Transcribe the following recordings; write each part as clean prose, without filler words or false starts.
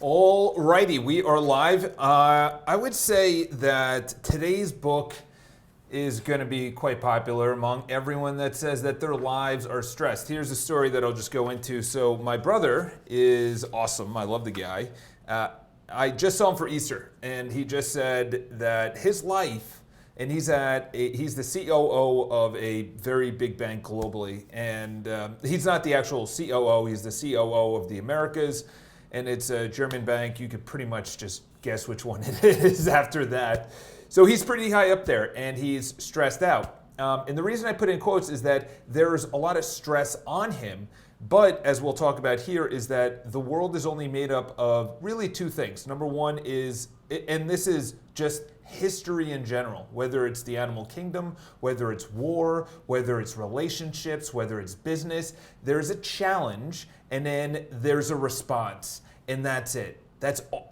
All righty, we are live. I would say that today's book is going to be quite popular among everyone that says that their lives are stressed. Here's a story that I'll just go into. So my brother is awesome. I love the guy. I just saw him for Easter, and he just said that his life, and he's the COO of a very big bank globally, and he's not the actual COO, he's the COO of the Americas, and it's a German bank. You could pretty much just guess which one it is after that. So he's pretty high up there, and he's stressed out. And the reason I put in quotes is that there's a lot of stress on him, but as we'll talk about here, is that the world is only made up of really two things. Number one is, and this is just history in general, whether it's the animal kingdom, whether it's war, whether it's relationships, whether it's business, there's a challenge and then there's a response, and that's it.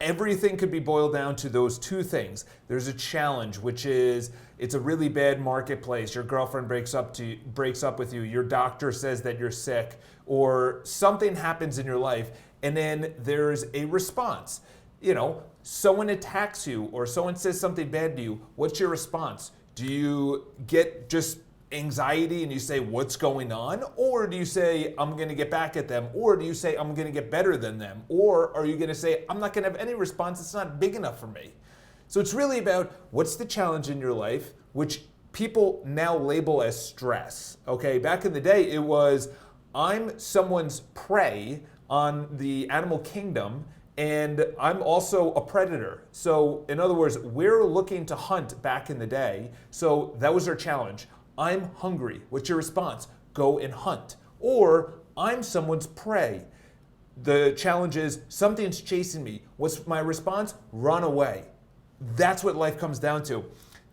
Everything could be boiled down to those two things. There's a challenge, which is it's a really bad marketplace. Your girlfriend breaks up with you. Your doctor says that you're sick, or something happens in your life, and then there's a response. You know, someone attacks you or someone says something bad to you. What's your response? Do you get just anxiety and you say, what's going on? Or do you say, I'm going to get back at them? Or do you say, I'm going to get better than them? Or are you going to say, I'm not going to have any response, it's not big enough for me? So it's really about what's the challenge in your life, which people now label as stress. Okay, back in the day, it was, I'm someone's prey on the animal kingdom, and I'm also a predator. So in other words, we're looking to hunt back in the day. So that was our challenge. I'm hungry. What's your response? Go and hunt. Or I'm someone's prey. The challenge is something's chasing me. What's my response? Run away. That's what life comes down to.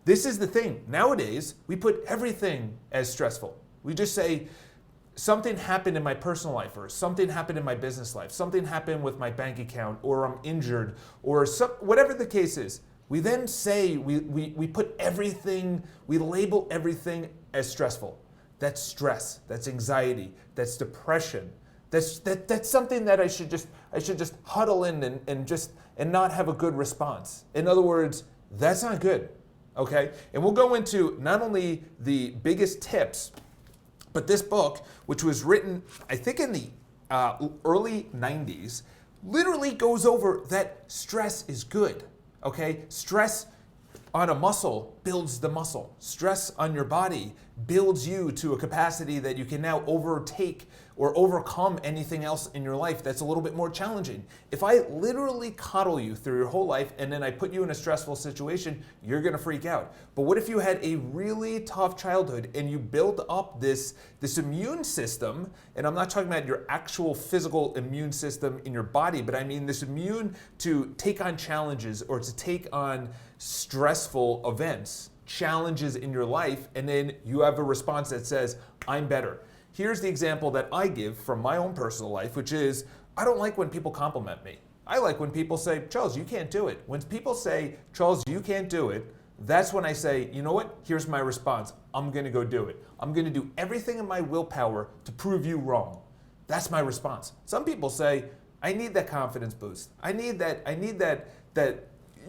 This is the thing. Nowadays, we put everything as stressful. We just say, something happened in my personal life, or something happened in my business life, something happened with my bank account, or I'm injured, or whatever the case is. We then say, we put everything, we label everything as stressful. That's stress, that's anxiety, that's depression. That's something that I should just huddle in and not have a good response. In other words, that's not good, okay? And we'll go into not only the biggest tips, but this book, which was written, I think in the early 90s, literally goes over that stress is good, okay? Stress on a muscle builds the muscle. Stress on your body builds you to a capacity that you can now overtake or overcome anything else in your life that's a little bit more challenging. If I literally coddle you through your whole life and then I put you in a stressful situation, you're gonna freak out. But what if you had a really tough childhood and you build up this immune system, and I'm not talking about your actual physical immune system in your body, but I mean this immune to take on challenges or to take on stressful events, challenges in your life, and then you have a response that says, I'm better. Here's the example that I give from my own personal life, which is, I don't like when people compliment me. I like when people say, Charles, you can't do it. When people say, Charles, you can't do it, that's when I say, you know what? Here's my response. I'm going to go do it. I'm going to do everything in my willpower to prove you wrong. That's my response. Some people say, I need that confidence boost. I need that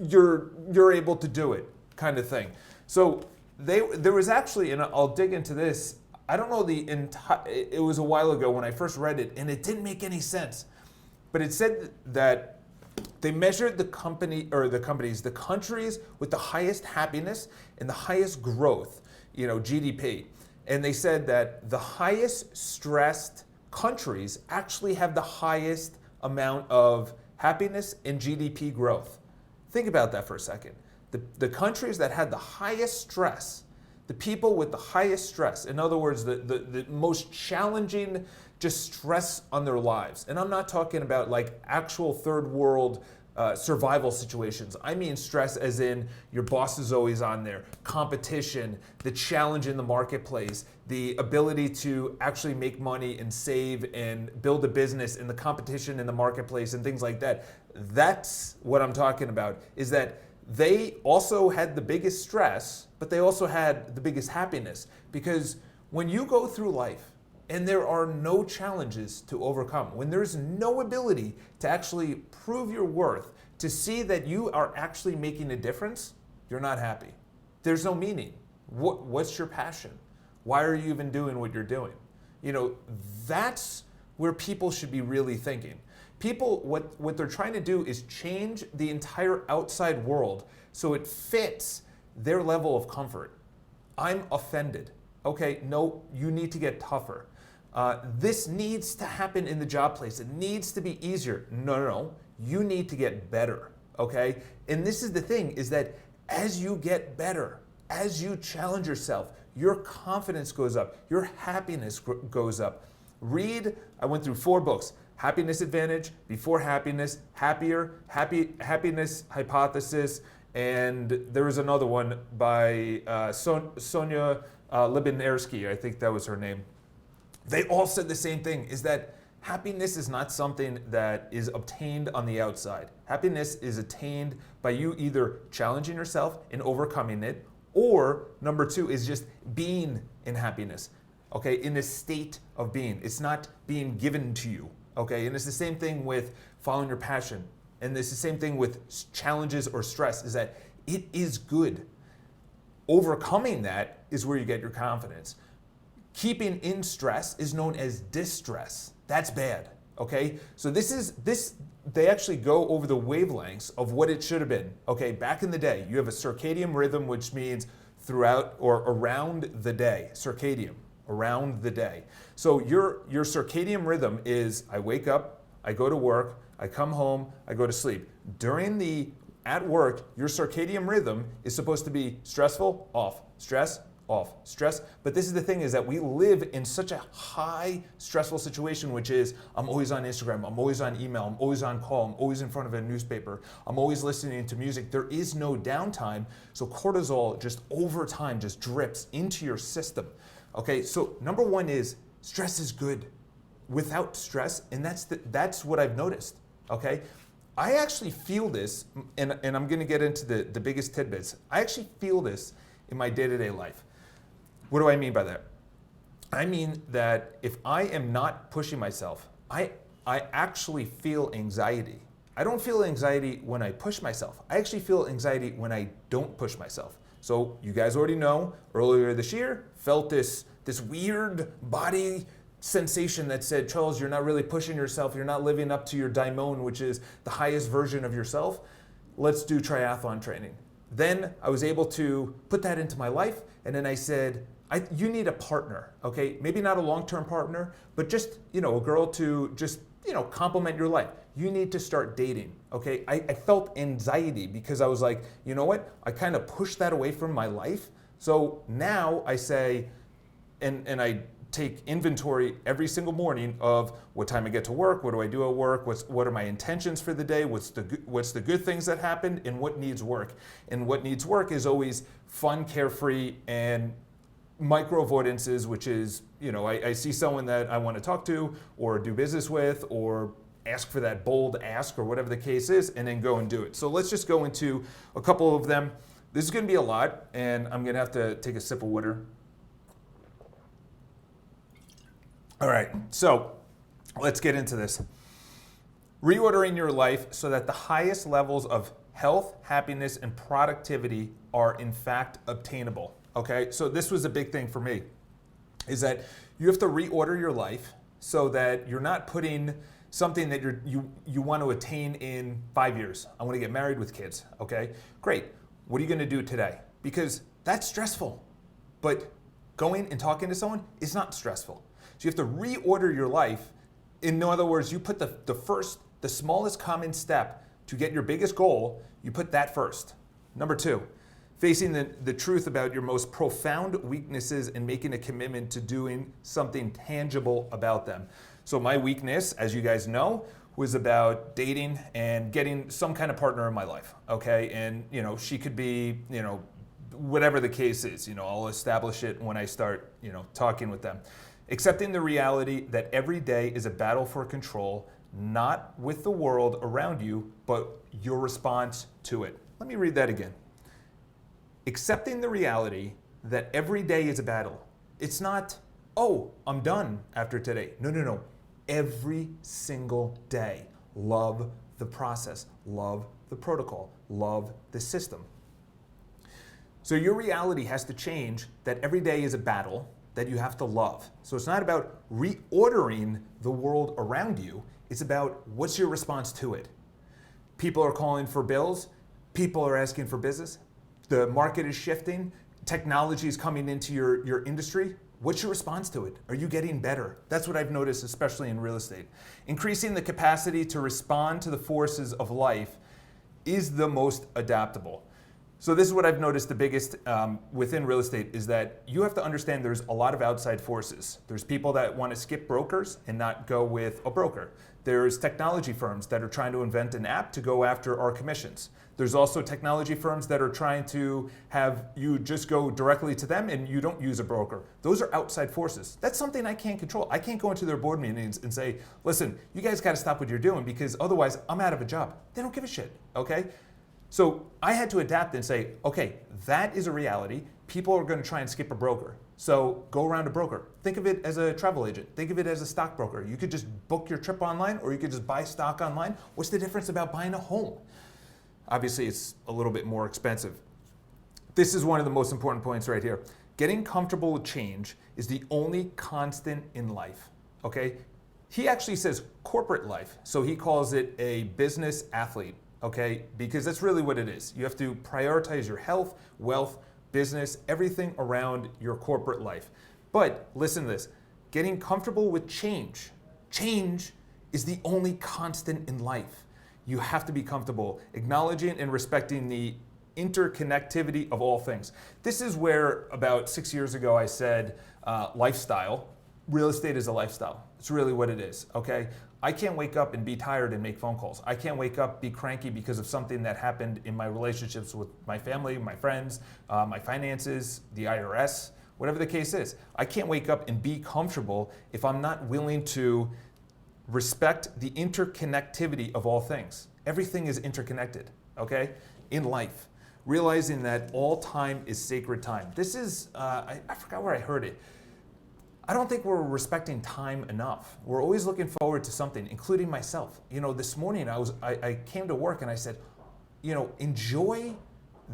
you're able to do it kind of thing. So there was actually, and I'll dig into this, I don't know it was a while ago when I first read it, and it didn't make any sense. But it said that they measured the countries with the highest happiness and the highest growth, GDP. And they said that the highest stressed countries actually have the highest amount of happiness and GDP growth. Think about that for a second. The countries that had the highest stress, the people with the highest stress, in other words, the most challenging just stress on their lives. And I'm not talking about like actual third world survival situations. I mean stress as in your boss is always on there, competition, the challenge in the marketplace, the ability to actually make money and save and build a business, and the competition in the marketplace and things like that. That's what I'm talking about, is that they also had the biggest stress, but they also had the biggest happiness. Because when you go through life and there are no challenges to overcome, when there's no ability to actually prove your worth, to see that you are actually making a difference, you're not happy. There's no meaning. What's your passion? Why are you even doing what you're doing? That's where people should be really thinking. People, what they're trying to do is change the entire outside world so it fits their level of comfort. I'm offended. Okay, no, you need to get tougher. This needs to happen in the job place. It needs to be easier. No, you need to get better, okay? And this is the thing, is that as you get better, as you challenge yourself, your confidence goes up, your happiness goes up. I went through 4 books: Happiness Advantage, Before Happiness, Happier, Happiness Hypothesis, and there was another one by Sonia Libinarsky, I think that was her name. They all said the same thing, is that happiness is not something that is obtained on the outside. Happiness is attained by you either challenging yourself and overcoming it, or number 2 is just being in happiness, okay, in a state of being. It's not being given to you, okay? And it's the same thing with following your passion. And it's the same thing with challenges or stress, is that it is good. Overcoming that is where you get your confidence. Keeping in stress is known as distress. That's bad, okay? So they actually go over the wavelengths of what it should have been. Okay, back in the day, you have a circadian rhythm, which means throughout or around the day. Circadian, around the day. So your circadian rhythm is, I wake up, I go to work, I come home, I go to sleep. At work, your circadian rhythm is supposed to be stressful, off, stress, off, stress. But this is the thing, is that we live in such a high stressful situation, which is I'm always on Instagram, I'm always on email, I'm always on call, I'm always in front of a newspaper, I'm always listening to music. There is no downtime. So cortisol just over time just drips into your system. Okay, so number 1 is stress is good. Without stress, and that's what I've noticed. Okay, I actually feel this, and I'm going to get into the biggest tidbits. I actually feel this in my day-to-day life. What do I mean by that? I mean that if I am not pushing myself, I actually feel anxiety. I don't feel anxiety when I push myself. I actually feel anxiety when I don't push myself. So you guys already know, earlier this year, felt this weird body sensation that said, Charles, you're not really pushing yourself. You're not living up to your daimon, which is the highest version of yourself. Let's do triathlon training. Then I was able to put that into my life, and then I said, you need a partner, okay? Maybe not a long-term partner, but just, a girl to just, complement your life. You need to start dating, okay? I felt anxiety because I was like, you know what? I kind of pushed that away from my life. So now I say, and I take inventory every single morning of what time I get to work, what do I do at work, what are my intentions for the day, what's the good things that happened, and what needs work. And what needs work is always fun, carefree, and micro avoidances, which is, I see someone that I want to talk to or do business with or ask for that bold ask or whatever the case is, and then go and do it. So let's just go into a couple of them. This is going to be a lot, and I'm going to have to take a sip of water. All right, so let's get into this. Reordering your life so that the highest levels of health, happiness, and productivity are in fact obtainable. Okay, so this was a big thing for me, is that you have to reorder your life so that you're not putting something that you want to attain in 5 years. I want to get married with kids. Okay, great. What are you going to do today? Because that's stressful, but going and talking to someone is not stressful. So you have to reorder your life. In other words, you put the smallest common step to get your biggest goal, you put that first. Number 2, facing the truth about your most profound weaknesses and making a commitment to doing something tangible about them. So my weakness, as you guys know, was about dating and getting some kind of partner in my life, okay? And, she could be, whatever the case is, I'll establish it when I start, talking with them. Accepting the reality that every day is a battle for control, not with the world around you, but your response to it. Let me read that again. Accepting the reality that every day is a battle. It's not oh, I'm done after today. No, no, no. Every single day, love the process, love the protocol, love the system. So your reality has to change that every day is a battle that you have to love. So it's not about reordering the world around you, it's about what's your response to it. People are calling for bills, people are asking for business, the market is shifting, technology is coming into your industry. What's your response to it? Are you getting better? That's what I've noticed, especially in real estate. Increasing the capacity to respond to the forces of life is the most adaptable. So this is what I've noticed the biggest within real estate is that you have to understand there's a lot of outside forces. There's people that want to skip brokers and not go with a broker. There's technology firms that are trying to invent an app to go after our commissions. There's also technology firms that are trying to have you just go directly to them and you don't use a broker. Those are outside forces. That's something I can't control. I can't go into their board meetings and say, listen, you guys got to stop what you're doing because otherwise I'm out of a job. They don't give a shit, okay? So I had to adapt and say, okay, that is a reality. People are going to try and skip a broker. So go around a broker. Think of it as a travel agent. Think of it as a stockbroker. You could just book your trip online or you could just buy stock online. What's the difference about buying a home? Obviously, it's a little bit more expensive. This is one of the most important points right here. Getting comfortable with change is the only constant in life, okay? He actually says corporate life, so he calls it a business athlete. Okay, because that's really what it is. You have to prioritize your health, wealth, business, everything around your corporate life. But listen to this, getting comfortable with change. Change is the only constant in life. You have to be comfortable acknowledging and respecting the interconnectivity of all things. This is where about 6 years ago I said lifestyle. Real estate is a lifestyle. It's really what it is, okay? I can't wake up and be tired and make phone calls. I can't wake up, be cranky because of something that happened in my relationships with my family, my friends, my finances, the IRS, whatever the case is. I can't wake up and be comfortable if I'm not willing to respect the interconnectivity of all things. Everything is interconnected, okay, in life. Realizing that all time is sacred time. This is, I forgot where I heard it. I don't think we're respecting time enough. We're always looking forward to something, including myself. You know, this morning I came to work and I said, you know, enjoy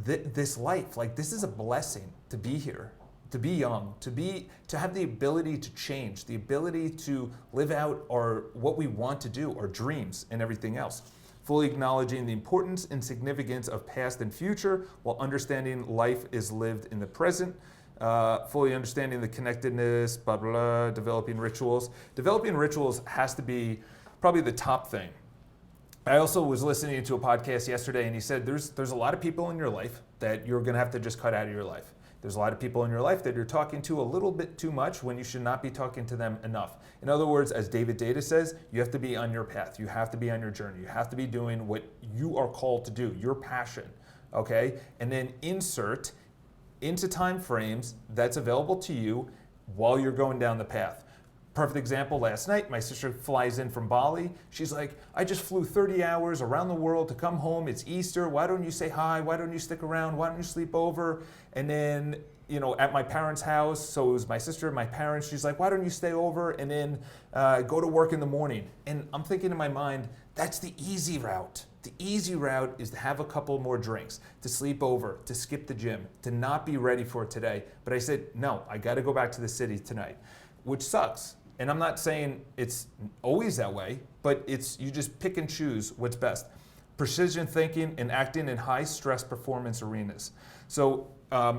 this life. Like, this is a blessing to be here, to be young, to have the ability to change, the ability to live out what we want to do, our dreams and everything else. Fully acknowledging the importance and significance of past and future while understanding life is lived in the present. Fully understanding the connectedness, blah, blah, blah, developing rituals. Developing rituals has to be probably the top thing. I also was listening to a podcast yesterday and he said there's a lot of people in your life that you're going to have to just cut out of your life. There's a lot of people in your life that you're talking to a little bit too much when you should not be talking to them enough. In other words, as David Data says, you have to be on your path. You have to be on your journey. You have to be doing what you are called to do, your passion, okay? And then insert into time frames that's available to you while you're going down the path. Perfect example, last night, my sister flies in from Bali. She's like, I just flew 30 hours around the world to come home. It's Easter. Why don't you say hi? Why don't you stick around? Why don't you sleep over? And then, you know, at my parents' house, so it was my sister and my parents, she's like, why don't you stay over and then go to work in the morning? And I'm thinking in my mind, that's the easy route. The easy route is to have a couple more drinks, to sleep over, to skip the gym, to not be ready for today. But I said, no, I got to go back to the city tonight, which sucks. And I'm not saying it's always that way, but you just pick and choose what's best. Precision thinking and acting in high stress performance arenas. So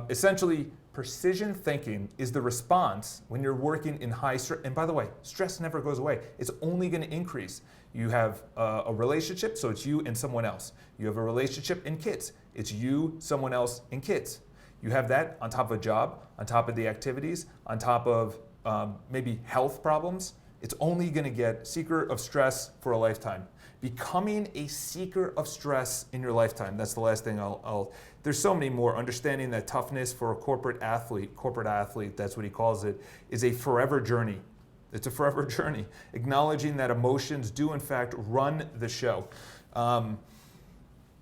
essentially, precision thinking is the response when you're working in high stress. And by the way, stress never goes away. It's only going to increase. You have a relationship, so it's you and someone else. You have a relationship and kids. It's you, someone else, and kids. You have that on top of a job, on top of the activities, on top of maybe health problems. It's only going to get seeker of stress for a lifetime. Becoming a seeker of stress in your lifetime. That's the last thing there's so many more. Understanding that toughness for a corporate athlete, that's what he calls it, is a forever journey. It's a forever journey. Acknowledging that emotions do in fact run the show.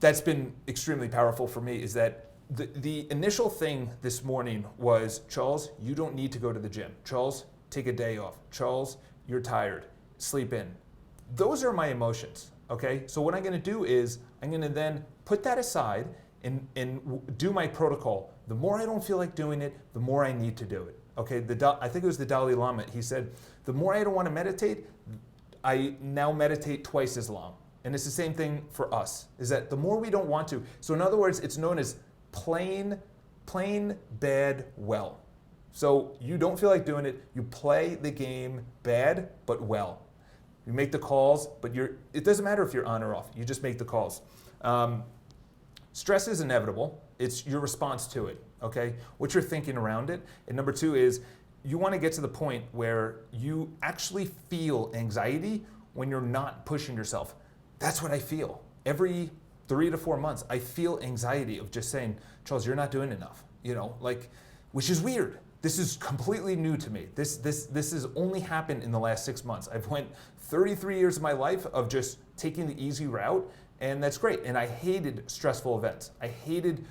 That's been extremely powerful for me, is that the initial thing this morning was, Charles, you don't need to go to the gym. Charles, take a day off. Charles, you're tired, sleep in. Those are my emotions, okay? So what I'm gonna do is, I'm gonna then put that aside and do my protocol. The more I don't feel like doing it, the more I need to do it, okay? I think it was the Dalai Lama, he said, the more I don't wanna meditate, I now meditate twice as long. And it's the same thing for us, is that the more we don't want to, so in other words, it's known as plain bad well. So you don't feel like doing it, you play the game bad, but well. You make the calls, but it doesn't matter if you're on or off, you just make the calls. Stress is inevitable, it's your response to it, okay? What you're thinking around it. And number two is, you wanna get to the point where you actually feel anxiety when you're not pushing yourself. That's what I feel. Every 3 to 4 months, I feel anxiety of just saying, Charles, you're not doing enough, which is weird. This is completely new to me. This has only happened in the last 6 months. I've went 33 years of my life of just taking the easy route, and that's great. And I hated stressful events. I hated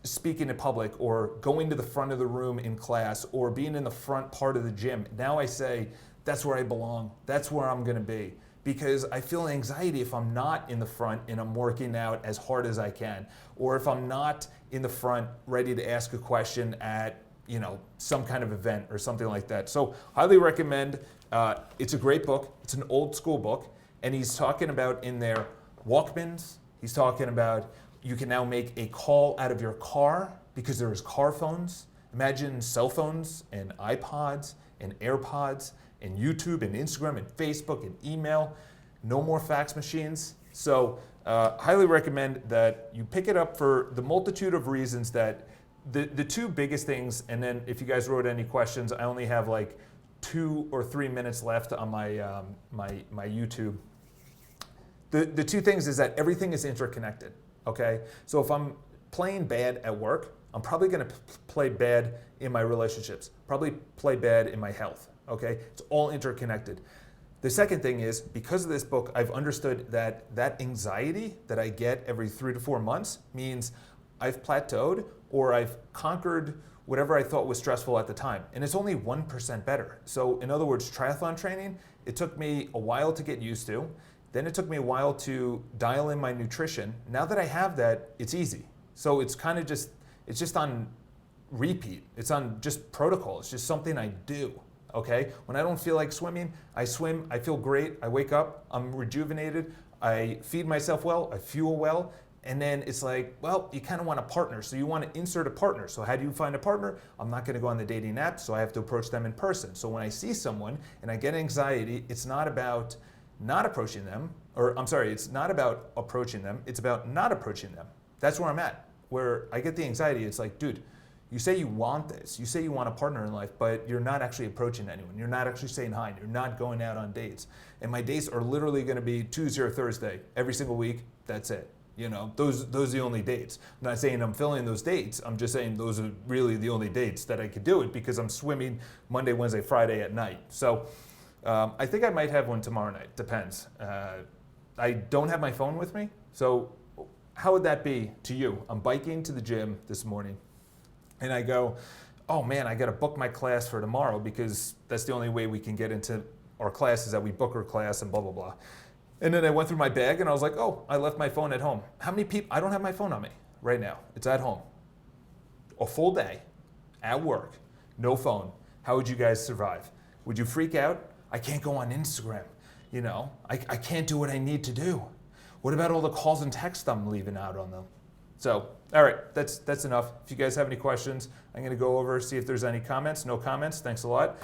speaking in public or going to the front of the room in class or being in the front part of the gym. Now I say, that's where I belong. That's where I'm gonna be. Because I feel anxiety if I'm not in the front and I'm working out as hard as I can. Or if I'm not in the front ready to ask a question at some kind of event or something like that. So highly recommend. It's a great book. It's an old school book. And he's talking about in there Walkmans. He's talking about you can now make a call out of your car because there's car phones. Imagine cell phones and iPods and AirPods and YouTube and Instagram and Facebook and email. No more fax machines. So highly recommend that you pick it up for the multitude of reasons that the two biggest things, and then if you guys wrote any questions, I only have like 2 or 3 minutes left on my my YouTube. The two things is that everything is interconnected, okay? So if I'm playing bad at work, I'm probably gonna play bad in my relationships, probably play bad in my health, okay? It's all interconnected. The second thing is, because of this book, I've understood that anxiety that I get every 3 to 4 months means I've plateaued or I've conquered whatever I thought was stressful at the time. And it's only 1% better. So in other words, triathlon training, it took me a while to get used to. Then it took me a while to dial in my nutrition. Now that I have that, it's easy. So it's kind of it's just on repeat. It's on just protocol. It's just something I do, okay? When I don't feel like swimming, I swim, I feel great, I wake up, I'm rejuvenated, I feed myself well, I fuel well, and then it's like, well, you kind of want a partner, so you want to insert a partner. So how do you find a partner? I'm not going to go on the dating app, so I have to approach them in person. So when I see someone and I get anxiety, it's not about not approaching them, it's not about approaching them, it's about not approaching them. That's where I'm at, where I get the anxiety. It's like, dude, you say you want this, you say you want a partner in life, but you're not actually approaching anyone. You're not actually saying hi, you're not going out on dates. And my dates are literally going to be Tuesday or Thursday, every single week, that's it. Those are the only dates. I'm not saying I'm filling those dates. I'm just saying those are really the only dates that I could do it because I'm swimming Monday, Wednesday, Friday at night. So I think I might have one tomorrow night. Depends. I don't have my phone with me. So how would that be to you? I'm biking to the gym this morning and I go, oh man, I got to book my class for tomorrow because that's the only way we can get into our class is that we book our class and blah, blah, blah. And then I went through my bag and I was like, oh, I left my phone at home. How many people? I don't have my phone on me right now. It's at home. A full day at work, no phone. How would you guys survive? Would you freak out? I can't go on Instagram. I can't do what I need to do. What about all the calls and texts I'm leaving out on them? So, all right, that's enough. If you guys have any questions, I'm going to go over, see if there's any comments. No comments. Thanks a lot.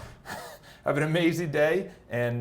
Have an amazing day. And